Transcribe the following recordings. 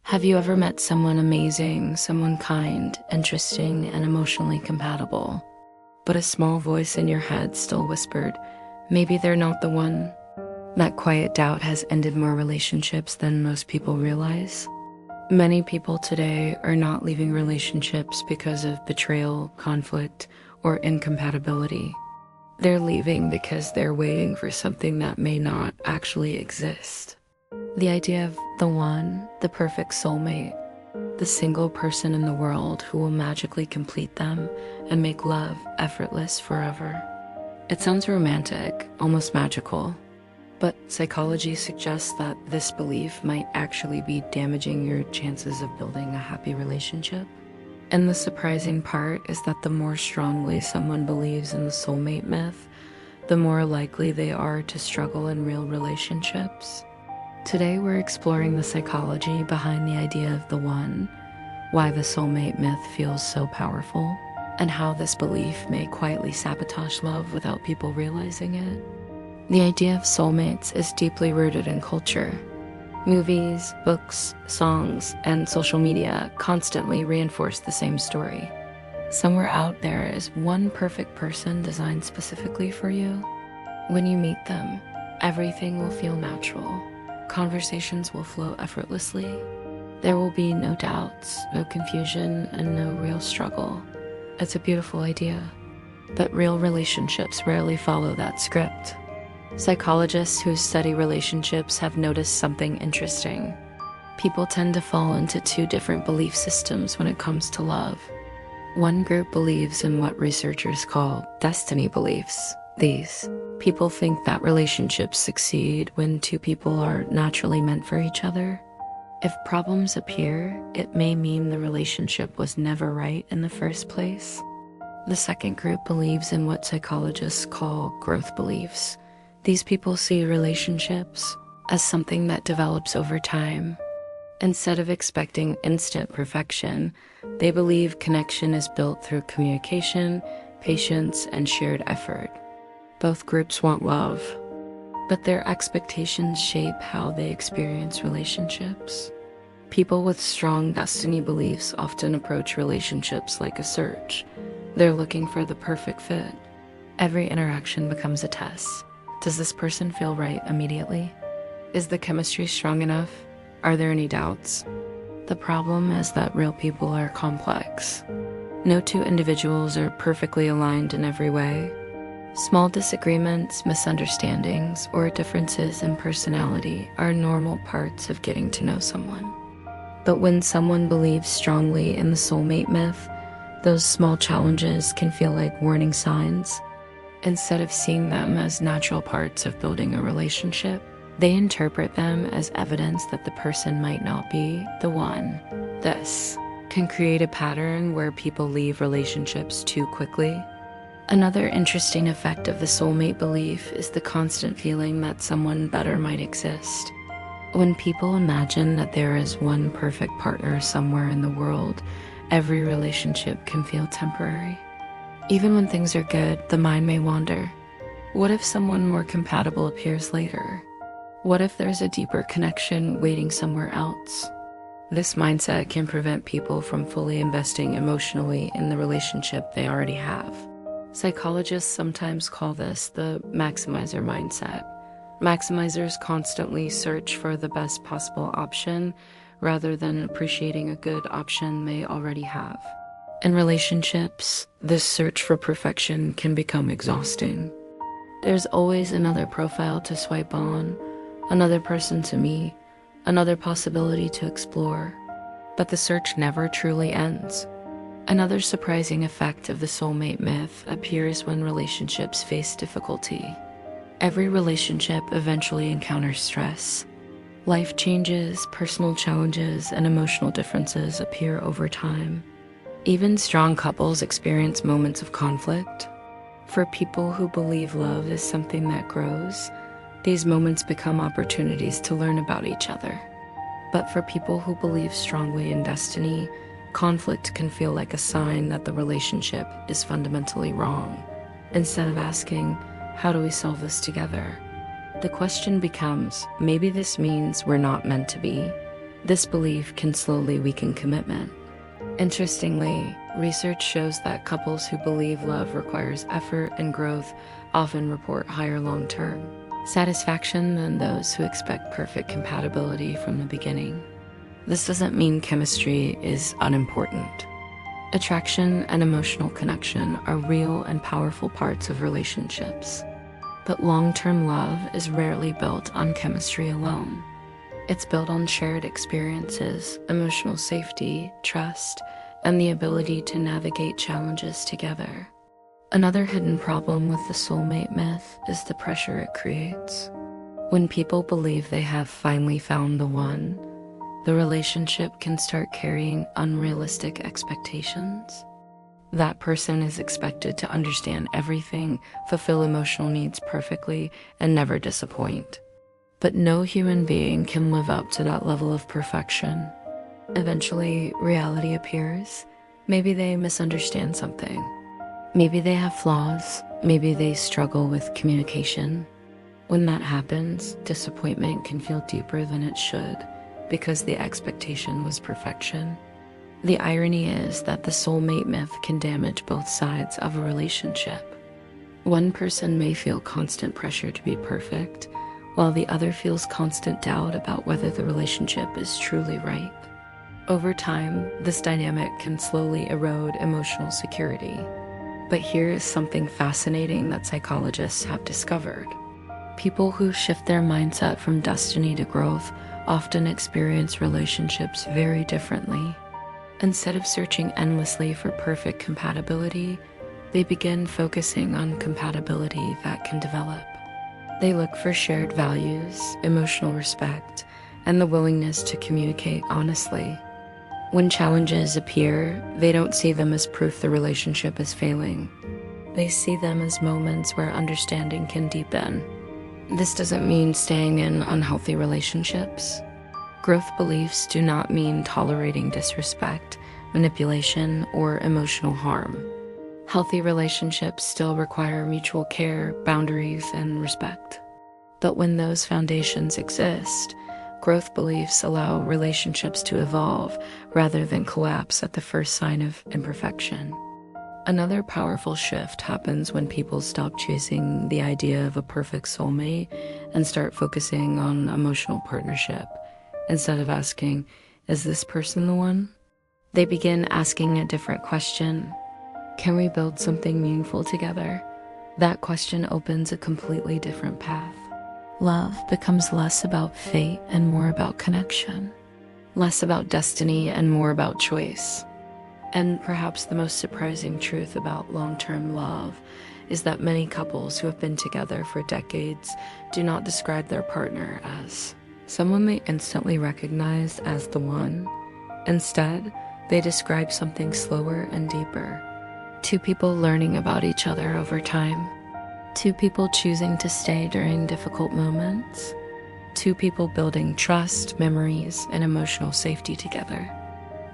Have you ever met someone amazing, someone kind, interesting, and emotionally compatible, but a small voice in your head still whispered, maybe they're not the one? That quiet doubt has ended more relationships than most people realize. Many people today are not leaving relationships because of betrayal, conflict, or incompatibility. They're leaving because they're waiting for something that may not actually exist. The idea of the one, the perfect soulmate, the single person in the world who will magically complete them and make love effortless forever. It sounds romantic, almost magical, but psychology suggests that this belief might actually be damaging your chances of building a happy relationship. And the surprising part is that the more strongly someone believes in the soulmate myth, the more likely they are to struggle in real relationships. Today we're exploring the psychology behind the idea of the one, why the soulmate myth feels so powerful, and how this belief may quietly sabotage love without people realizing it. The idea of soulmates is deeply rooted in culture. Movies, books, songs, and social media constantly reinforce the same story. Somewhere out there is one perfect person designed specifically for you. When you meet them, everything will feel natural. Conversations will flow effortlessly. There will be no doubts, no confusion, and no real struggle. It's a beautiful idea, but real relationships rarely follow that script. Psychologists who study relationships have noticed something interesting. People tend to fall into two different belief systems when it comes to love. One group believes in what researchers call destiny beliefs. These people think that relationships succeed when two people are naturally meant for each other. If problems appear, it may mean the relationship was never right in the first place. The second group believes in what psychologists call growth beliefs. These people see relationships as something that develops over time. Instead of expecting instant perfection, they believe connection is built through communication, patience, and shared effort. Both groups want love, but their expectations shape how they experience relationships. People with strong destiny beliefs often approach relationships like a search. They're looking for the perfect fit. Every interaction becomes a test. Does this person feel right immediately? Is the chemistry strong enough? Are there any doubts? The problem is that real people are complex. No two individuals are perfectly aligned in every way. Small disagreements, misunderstandings, or differences in personality are normal parts of getting to know someone. But when someone believes strongly in the soulmate myth, those small challenges can feel like warning signs. Instead of seeing them as natural parts of building a relationship, they interpret them as evidence that the person might not be the one. This can create a pattern where people leave relationships too quickly. Another interesting effect of the soulmate belief is the constant feeling that someone better might exist. When people imagine that there is one perfect partner somewhere in the world, every relationship can feel temporary. Even when things are good, the mind may wander. What if someone more compatible appears later? What if there's a deeper connection waiting somewhere else? This mindset can prevent people from fully investing emotionally in the relationship they already have. Psychologists sometimes call this the maximizer mindset. Maximizers constantly search for the best possible option rather than appreciating a good option they already have. In relationships, this search for perfection can become exhausting. There's always another profile to swipe on, another person to meet, another possibility to explore, but the search never truly ends. Another surprising effect of the soulmate myth appears when relationships face difficulty. Every relationship eventually encounters stress. Life changes, personal challenges, and emotional differences appear over time. Even strong couples experience moments of conflict. For people who believe love is something that grows, these moments become opportunities to learn about each other. But for people who believe strongly in destiny, conflict can feel like a sign that the relationship is fundamentally wrong. Instead of asking, how do we solve this together? The question becomes, maybe this means we're not meant to be. This belief can slowly weaken commitment. Interestingly, research shows that couples who believe love requires effort and growth often report higher long-term satisfaction than those who expect perfect compatibility from the beginning. This doesn't mean chemistry is unimportant. Attraction and emotional connection are real and powerful parts of relationships. But long-term love is rarely built on chemistry alone. It's built on shared experiences, emotional safety, trust, and the ability to navigate challenges together. Another hidden problem with the soulmate myth is the pressure it creates. When people believe they have finally found the one, the relationship can start carrying unrealistic expectations. That person is expected to understand everything, fulfill emotional needs perfectly, and never disappoint. But no human being can live up to that level of perfection. Eventually, reality appears. Maybe they misunderstand something. Maybe they have flaws. Maybe they struggle with communication. When that happens, disappointment can feel deeper than it should because the expectation was perfection. The irony is that the soulmate myth can damage both sides of a relationship. One person may feel constant pressure to be perfect, while the other feels constant doubt about whether the relationship is truly right. Over time, this dynamic can slowly erode emotional security. But here is something fascinating that psychologists have discovered. People who shift their mindset from destiny to growth often experience relationships very differently. Instead of searching endlessly for perfect compatibility, they begin focusing on compatibility that can develop. They look for shared values, emotional respect, and the willingness to communicate honestly. When challenges appear, they don't see them as proof the relationship is failing. They see them as moments where understanding can deepen. This doesn't mean staying in unhealthy relationships. Growth beliefs do not mean tolerating disrespect, manipulation, or emotional harm. Healthy relationships still require mutual care, boundaries, and respect. But when those foundations exist, growth beliefs allow relationships to evolve rather than collapse at the first sign of imperfection. Another powerful shift happens when people stop chasing the idea of a perfect soulmate and start focusing on emotional partnership. Instead of asking, "Is this person the one?" they begin asking a different question. Can we build something meaningful together? That question opens a completely different path. Love becomes less about fate and more about connection, less about destiny and more about choice. And perhaps the most surprising truth about long-term love is that many couples who have been together for decades do not describe their partner as someone they instantly recognize as the one. Instead, they describe something slower and deeper. Two people learning about each other over time. Two people choosing to stay during difficult moments. Two people building trust, memories, and emotional safety together.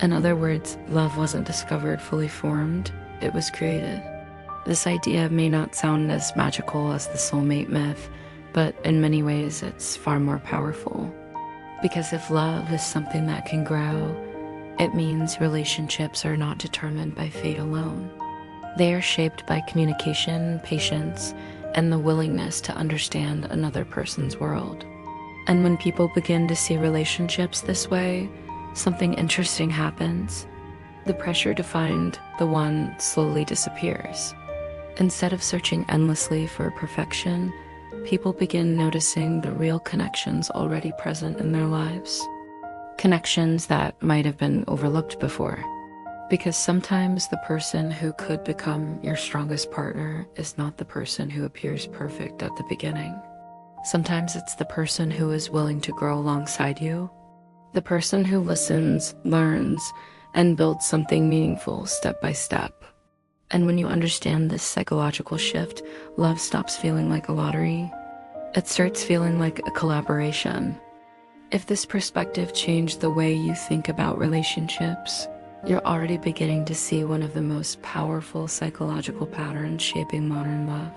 In other words, love wasn't discovered fully formed, it was created. This idea may not sound as magical as the soulmate myth, but in many ways it's far more powerful. Because if love is something that can grow, it means relationships are not determined by fate alone. They are shaped by communication, patience, and the willingness to understand another person's world. And when people begin to see relationships this way, something interesting happens. The pressure to find the one slowly disappears. Instead of searching endlessly for perfection, people begin noticing the real connections already present in their lives. Connections that might have been overlooked before. Because sometimes the person who could become your strongest partner is not the person who appears perfect at the beginning. Sometimes it's the person who is willing to grow alongside you. The person who listens, learns, and builds something meaningful step by step. And when you understand this psychological shift, love stops feeling like a lottery. It starts feeling like a collaboration. If this perspective changed the way you think about relationships, you're already beginning to see one of the most powerful psychological patterns shaping modern love.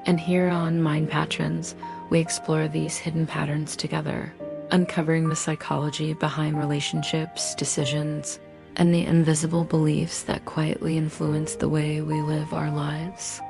And here on Mind Patrons, we explore these hidden patterns together, uncovering the psychology behind relationships, decisions, and the invisible beliefs that quietly influence the way we live our lives.